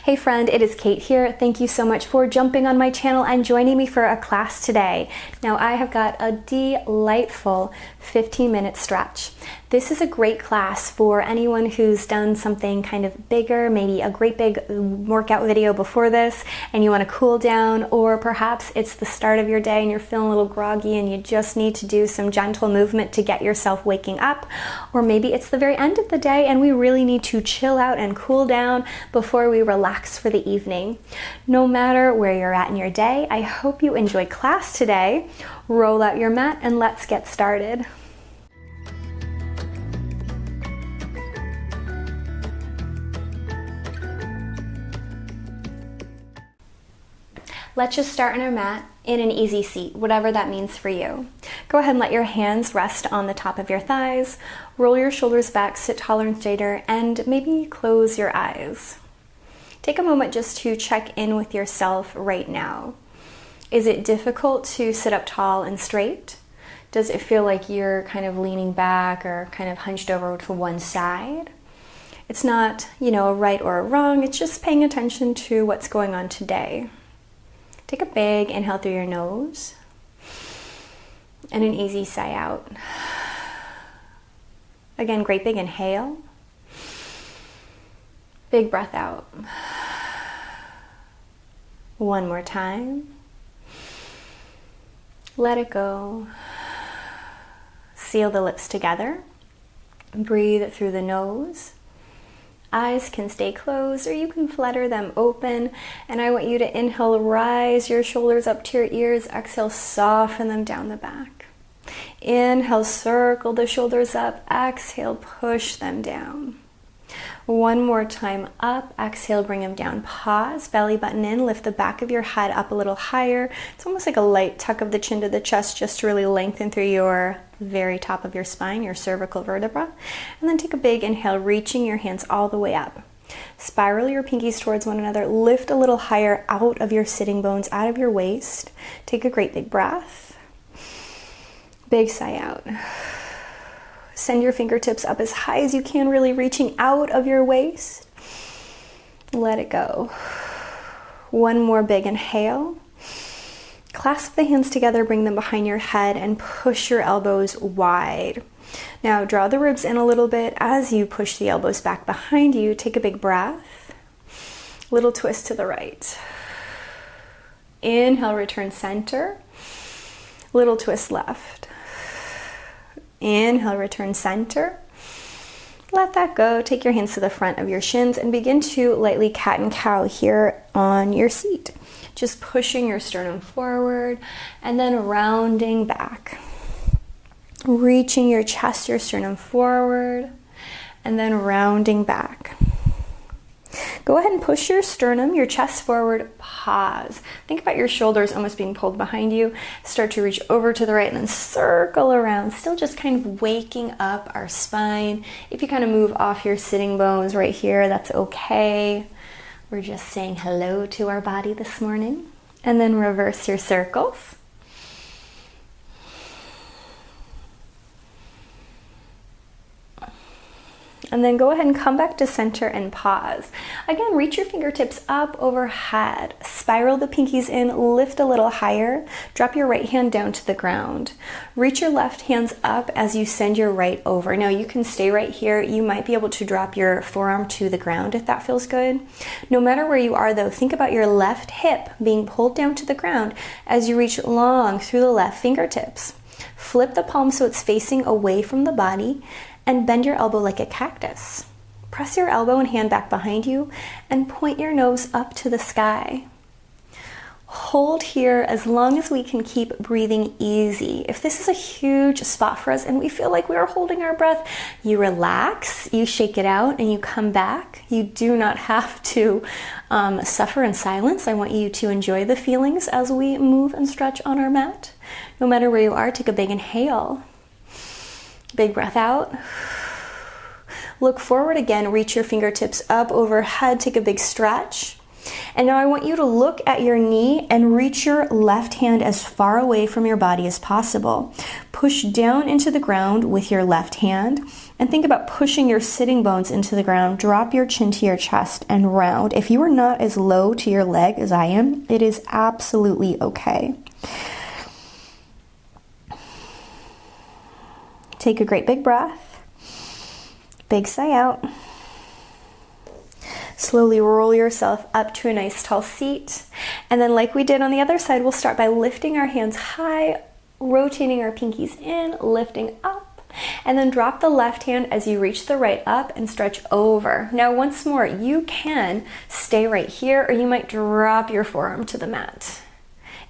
Hey friend, it is Kate here. Thank you so much for jumping on my channel and joining me for a class today. Now I have got a delightful 15-minute stretch. This is a great class for anyone who's done something kind of bigger, maybe a great big workout video before this and you want to cool down, or perhaps it's the start of your day and you're feeling a little groggy and you just need to do some gentle movement to get yourself waking up, or maybe it's the very end of the day and we really need to chill out and cool down before we relax for the evening. No matter where you're at in your day, I hope you enjoy class today. Roll out your mat and let's get started. Let's just start on our mat in an easy seat, whatever that means for you. Go ahead and let your hands rest on the top of your thighs, roll your shoulders back, sit taller and straighter, and maybe close your eyes. Take a moment just to check in with yourself right now. Is it difficult to sit up tall and straight? Does it feel like you're kind of leaning back or kind of hunched over to one side? It's not, a right or a wrong, it's just paying attention to what's going on today. Take a big inhale through your nose and an easy sigh out. Again, great big inhale. Big breath out. One more time. Let it go. Seal the lips together. Breathe through the nose. Eyes can stay closed or you can flutter them open. And I want you to inhale, rise your shoulders up to your ears. Exhale, soften them down the back. Inhale, circle the shoulders up. Exhale, push them down. One more time up. Exhale, bring them down. Pause, belly button in, lift the back of your head up a little higher. It's almost like a light tuck of the chin to the chest just to really lengthen through your very top of your spine, your cervical vertebra. And then take a big inhale, reaching your hands all the way up. Spiral your pinkies towards one another. Lift a little higher out of your sitting bones, out of your waist. Take a great big breath. Big sigh out. Send your fingertips up as high as you can, really reaching out of your waist. Let it go. One more big inhale. Clasp the hands together, bring them behind your head, and push your elbows wide. Now draw the ribs in a little bit as you push the elbows back behind you. Take a big breath. Little twist to the right. Inhale, return center. Little twist left. Inhale, return center. Let that go. Take your hands to the front of your shins and begin to lightly cat and cow here on your seat. Just pushing your sternum forward and then rounding back. Reaching your chest, your sternum forward and then rounding back. Go ahead and push your sternum, your chest forward, pause. Think about your shoulders almost being pulled behind you. Start to reach over to the right and then circle around, still just kind of waking up our spine. If you kind of move off your sitting bones right here, that's okay. We're just saying hello to our body this morning. And then reverse your circles. And then go ahead and come back to center and pause. Again, reach your fingertips up overhead. Spiral the pinkies in, lift a little higher. Drop your right hand down to the ground. Reach your left hands up as you send your right over. Now you can stay right here. You might be able to drop your forearm to the ground if that feels good. No matter where you are though, think about your left hip being pulled down to the ground as you reach long through the left fingertips. Flip the palm so it's facing away from the body and bend your elbow like a cactus. Press your elbow and hand back behind you and point your nose up to the sky. Hold here as long as we can keep breathing easy. If this is a huge spot for us and we feel like we are holding our breath, you relax, you shake it out, and you come back. You do not have to suffer in silence. I want you to enjoy the feelings as we move and stretch on our mat. No matter where you are, take a big inhale. Big breath out. Look forward again, reach your fingertips up overhead, take a big stretch. And now I want you to look at your knee and reach your left hand as far away from your body as possible. Push down into the ground with your left hand And think about pushing your sitting bones into the ground. Drop your chin to your chest and round. If you are not as low to your leg as I am, it is absolutely okay. Take a great big breath. Big sigh out. Slowly roll yourself up to a nice tall seat. And then like we did on the other side, we'll start by lifting our hands high, rotating our pinkies in, lifting up. And then drop the left hand as you reach the right up and stretch over. Now once more, you can stay right here, or you might drop your forearm to the mat.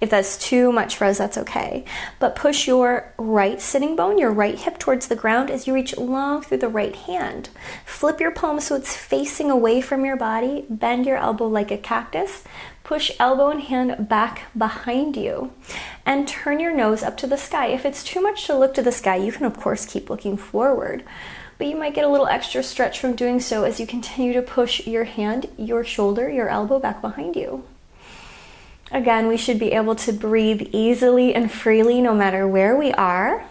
If that's too much for us, that's okay. But push your right sitting bone, your right hip towards the ground as you reach long through the right hand. Flip your palm so it's facing away from your body. Bend your elbow like a cactus. Push elbow and hand back behind you. And turn your nose up to the sky. If it's too much to look to the sky, you can of course keep looking forward. But you might get a little extra stretch from doing so as you continue to push your hand, your shoulder, your elbow back behind you. Again, we should be able to breathe easily and freely no matter where we are.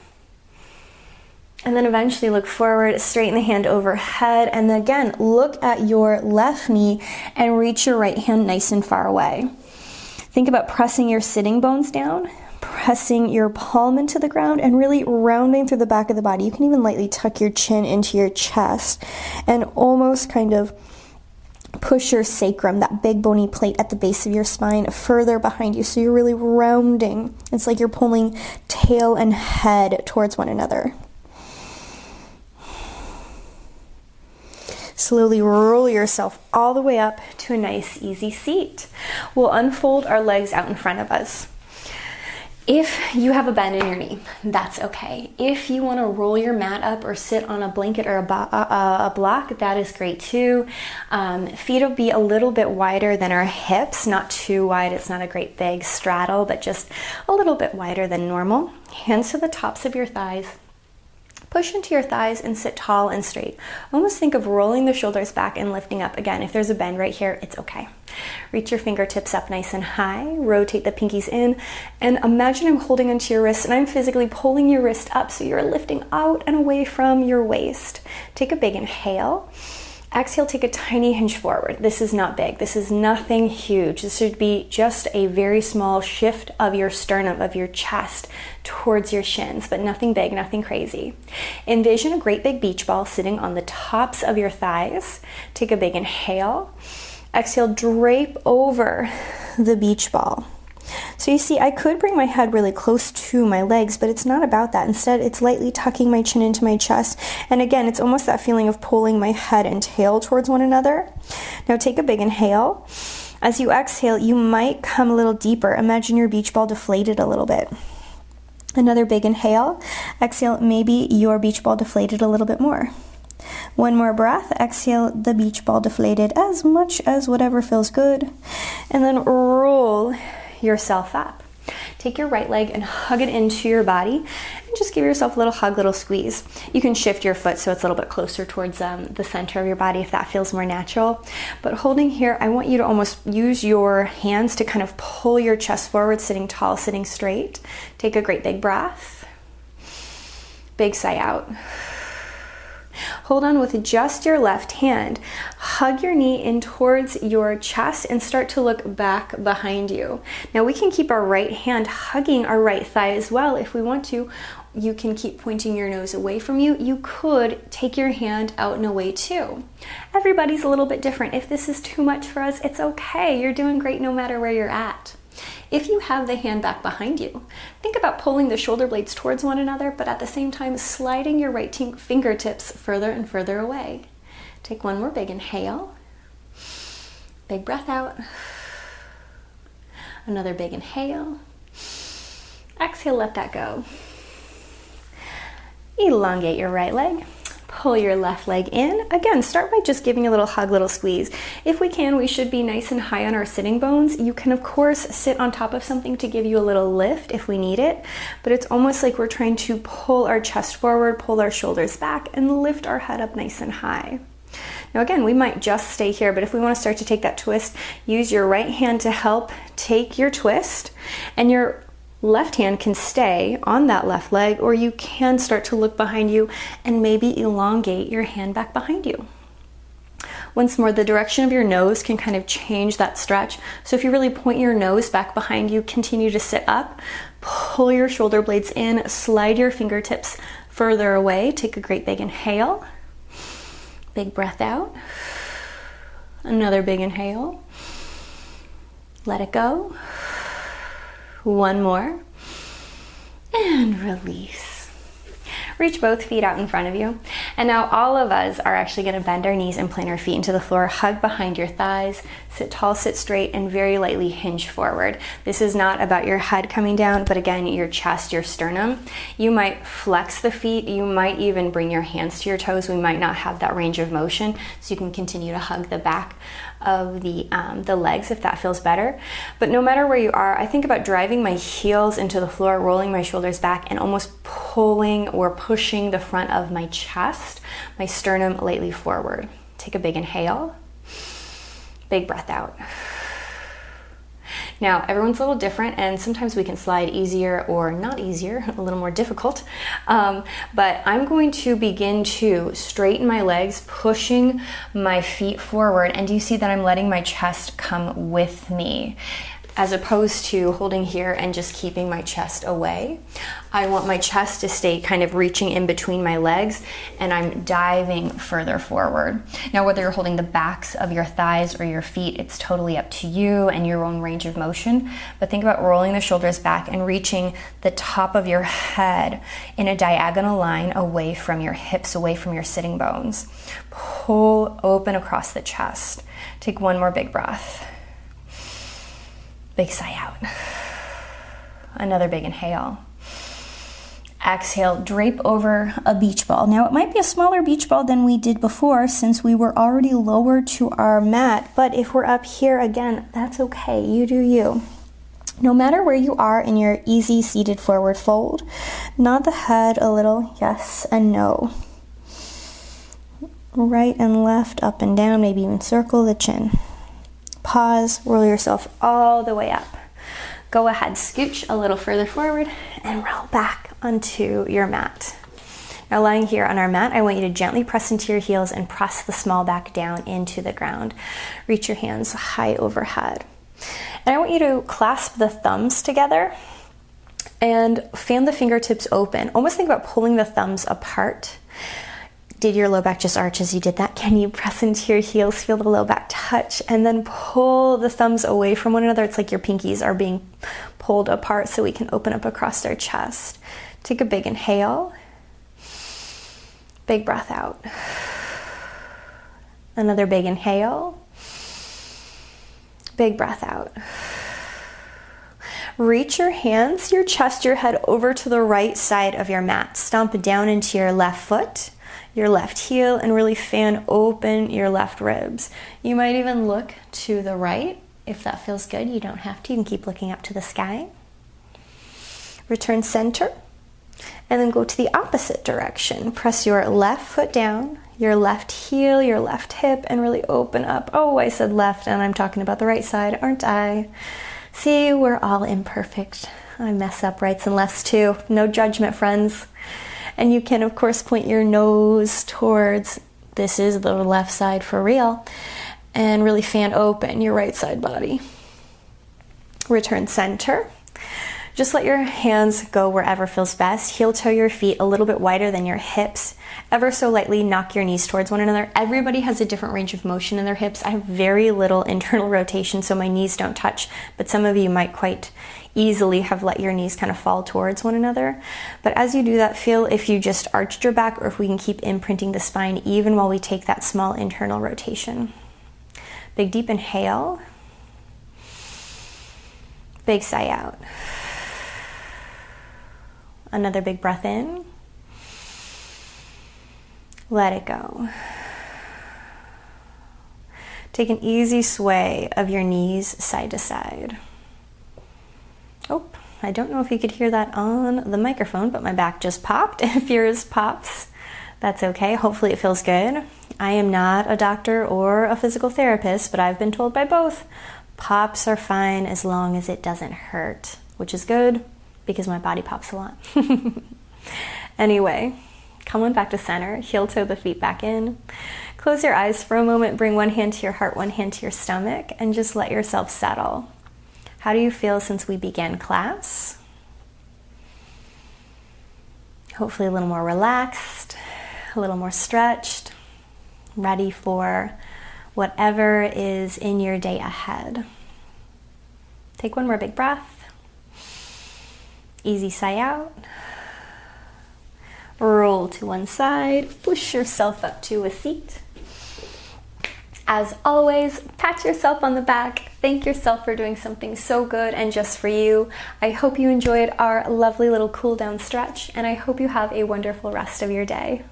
And then eventually look forward, straighten the hand overhead, and then again, look at your left knee and reach your right hand nice and far away. Think about pressing your sitting bones down, pressing your palm into the ground, and really rounding through the back of the body. You can even lightly tuck your chin into your chest and almost kind of push your sacrum, that big bony plate at the base of your spine, further behind you. So you're really rounding. It's like you're pulling tail and head towards one another. Slowly roll yourself all the way up to a nice, easy seat. We'll unfold our legs out in front of us. If you have a bend in your knee, that's okay. If you want to roll your mat up or sit on a blanket or a block, that is great too. Feet will be a little bit wider than our hips, not too wide. It's not a great big straddle, but just a little bit wider than normal. Hands to the tops of your thighs. Push into your thighs and sit tall and straight. Almost think of rolling the shoulders back and lifting up. Again, if there's a bend right here, it's okay. Reach your fingertips up nice and high. Rotate the pinkies in. And imagine I'm holding onto your wrist and I'm physically pulling your wrist up so you're lifting out and away from your waist. Take a big inhale. Exhale, take a tiny hinge forward. This is not big. This is nothing huge. This should be just a very small shift of your sternum, of your chest towards your shins, but nothing big, nothing crazy. Envision a great big beach ball sitting on the tops of your thighs. Take a big inhale. Exhale, drape over the beach ball. So you see, I could bring my head really close to my legs, but it's not about that. Instead, it's lightly tucking my chin into my chest. And again, it's almost that feeling of pulling my head and tail towards one another. Now take a big inhale. As you exhale, you might come a little deeper. Imagine your beach ball deflated a little bit. Another big inhale. Exhale, maybe your beach ball deflated a little bit more. One more breath. Exhale, the beach ball deflated as much as whatever feels good. And then roll yourself up. Take your right leg and hug it into your body and just give yourself a little hug, little squeeze. You can shift your foot so it's a little bit closer towards the center of your body if that feels more natural. But holding here, I want you to almost use your hands to kind of pull your chest forward, sitting tall, sitting straight. Take a great big breath. Big sigh out. Hold on with just your left hand. Hug your knee in towards your chest and start to look back behind you. Now we can keep our right hand hugging our right thigh as well if we want to. You can keep pointing your nose away from you. You could take your hand out and away too. Everybody's a little bit different. If this is too much for us, it's okay. You're doing great no matter where you're at. If you have the hand back behind you, think about pulling the shoulder blades towards one another, but at the same time sliding your right fingertips further and further away. Take one more big inhale. Big breath out. Another big inhale. Exhale, let that go. Elongate your right leg. Pull your left leg in. Again, start by just giving a little hug, little squeeze. If we can, we should be nice and high on our sitting bones. You can, of course, sit on top of something to give you a little lift if we need it, but it's almost like we're trying to pull our chest forward, pull our shoulders back, and lift our head up nice and high. Now again, we might just stay here, but if we want to start to take that twist, use your right hand to help take your twist, and your Left hand can stay on that left leg, or you can start to look behind you and maybe elongate your hand back behind you. Once more, the direction of your nose can kind of change that stretch. So if you really point your nose back behind you, continue to sit up, pull your shoulder blades in, slide your fingertips further away. Take a great big inhale. Big breath out. Another big inhale. Let it go. One more. And release. Reach both feet out in front of you. And now all of us are actually going to bend our knees and plant our feet into the floor. Hug behind your thighs. Sit tall, sit straight, and very lightly hinge forward. This is not about your head coming down, but again, your chest, your sternum. You might flex the feet. You might even bring your hands to your toes. We might not have that range of motion, so you can continue to hug the back of the legs if that feels better. But no matter where you are, I think about driving my heels into the floor, rolling my shoulders back, and almost pulling or pushing the front of my chest, my sternum lightly forward. Take a big inhale. Big breath out. Now, everyone's a little different, and sometimes we can slide easier or not easier, a little more difficult. But I'm going to begin to straighten my legs, pushing my feet forward. And do you see that I'm letting my chest come with me, as opposed to holding here and just keeping my chest away? I want my chest to stay kind of reaching in between my legs, and I'm diving further forward. Now, whether you're holding the backs of your thighs or your feet, it's totally up to you and your own range of motion. But think about rolling the shoulders back and reaching the top of your head in a diagonal line away from your hips, away from your sitting bones. Pull open across the chest. Take one more big breath. Big sigh out. Another big inhale. Exhale, drape over a beach ball. Now, it might be a smaller beach ball than we did before since we were already lower to our mat, but if we're up here again, that's okay. You do you. No matter where you are in your easy seated forward fold, nod the head a little, yes and no. Right and left, up and down, maybe even circle the chin. Pause, roll yourself all the way up. Go ahead, scooch a little further forward and roll back onto your mat. Now, lying here on our mat, I want you to gently press into your heels and press the small back down into the ground. Reach your hands high overhead. And I want you to clasp the thumbs together and fan the fingertips open. Almost think about pulling the thumbs apart. Did your low back just arch as you did that? Can you press into your heels, feel the low back touch, and then pull the thumbs away from one another? It's like your pinkies are being pulled apart so we can open up across our chest. Take a big inhale. Big breath out. Another big inhale. Big breath out. Reach your hands, your chest, your head over to the right side of your mat. Stomp down into your left foot, your left heel, and really fan open your left ribs. You might even look to the right if that feels good. You don't have to. You can keep looking up to the sky. Return center, and then go to the opposite direction. Press your left foot down, your left heel, your left hip, and really open up. Oh, I said left, and I'm talking about the right side, aren't I? See, we're all imperfect. I mess up rights and lefts too. No judgment, friends. And you can, of course, point your nose towards, this is the left side for real, and really fan open your right side body. Return center. Just let your hands go wherever feels best. Heel toe your feet a little bit wider than your hips. Ever so lightly knock your knees towards one another. Everybody has a different range of motion in their hips. I have very little internal rotation, so my knees don't touch, but some of you might quite easily have let your knees kind of fall towards one another. But as you do that, feel if you just arched your back or if we can keep imprinting the spine even while we take that small internal rotation. Big deep inhale. Big sigh out. Another big breath in. Let it go. Take an easy sway of your knees side to side. Oh, I don't know if you could hear that on the microphone, but my back just popped. If yours pops, that's okay. Hopefully it feels good. I am not a doctor or a physical therapist, but I've been told by both, pops are fine as long as it doesn't hurt, which is good because my body pops a lot. Anyway, come on back to center, heel toe the feet back in. Close your eyes for a moment, bring one hand to your heart, one hand to your stomach, and just let yourself settle. How do you feel since we began class? Hopefully a little more relaxed, a little more stretched, ready for whatever is in your day ahead. Take one more big breath. Easy sigh out. Roll to one side, push yourself up to a seat. As always, pat yourself on the back. Thank yourself for doing something so good and just for you. I hope you enjoyed our lovely little cool down stretch, and I hope you have a wonderful rest of your day.